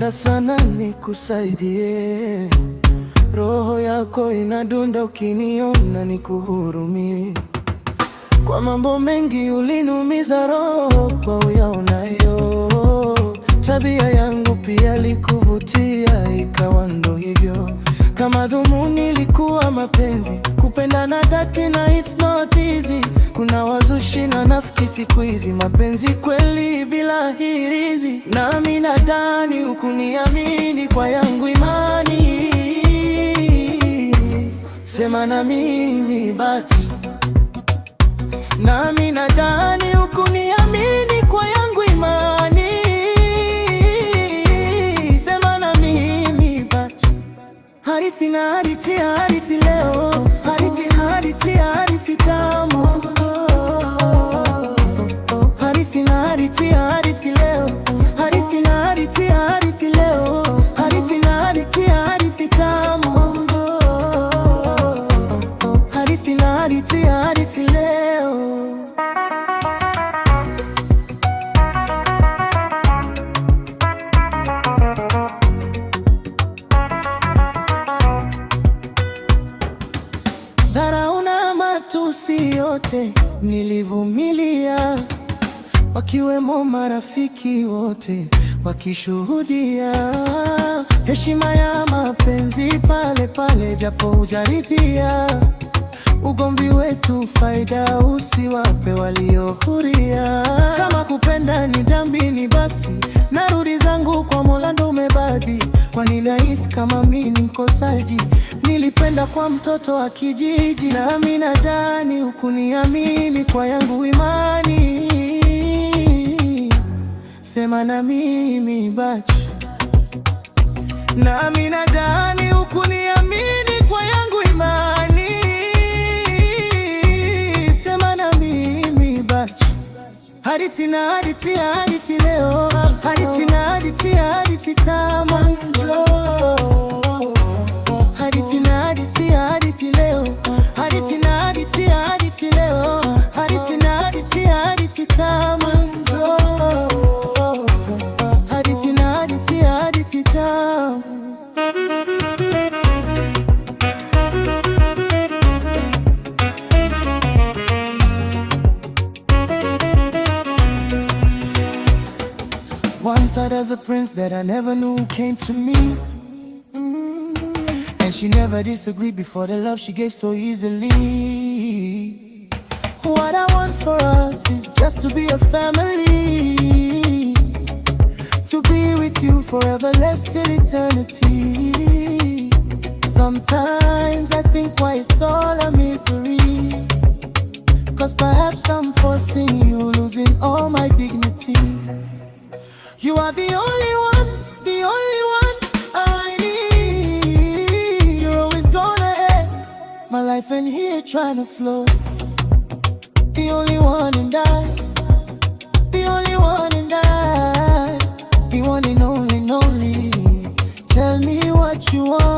Ningependa sana nikusaidie, roho yako inadunda ukiniona nikuhurumie. Kwa mambo mengi uliniumiza roho kwa uyaonayo, tabia yangu pia likuvutia, ikawa ndo hivyo. Kama dhumuni ilikuwa mapenzi, kupendana dhati na it's not easy. Kuna wazushi na nafiki siku hizi, mapenzi kweli bila hirizi. Nami nadhani hukuniamini kwa yangu imani, sema na mimi basi. Nami nadhani hukuniamini kwa yangu imani, sema na mimi basi. Hadithi na hadithi, hadithi leo, hadithi hadithi, hadithi tamu. Hadithi na hadithi, hadithi leo, hadithi na hadithi, hadithi leo, hadithi na hadithi, hadithi tamu. Hadithi na hadithi, hadithi leo. Dharau na matusi yote nilivumilia, wakiwemo marafiki wote wakishuhudia. Heshima ya mapenzi pale pale, japo hujaridhia. Ugomvi wetu faida usiwape waliohudhuria. Kama kupenda ni dhambi, ni basi narudi zangu kwa Mola, ndo umebaki. Kwani nahisi kama mimi ni mkosaji, nilipenda kwa mtoto wa kijiji. Nami nadhani hukuniamini kwa yangu imani, sema na mimi basi. Nami nadhani hukuniamini kwa yangu imani, sema na mimi basi. Hadithi na hadithi, hadithi leo, hadithi na hadithi, hadithi tamu. Hadithi na hadithi, hadithi leo, hadithi na hadithi, hadithi leo, hadithi na hadithi, hadithi tamu. Hadithi na hadithi, hadithi tamu. Once I was a prince that I never knew came to me, and she never disagreed before the love she gave so easily. What I want for us is just to be a family, to be with you forever, less till eternity. Sometimes I think why it's all a misery, 'cause perhaps I'm forcing you, losing all my dignity. You are the only one, the only one I need. You're always gonna end my life in here trying to flow. The only one and I, the only one and I, the one and only, only. Tell me what you want.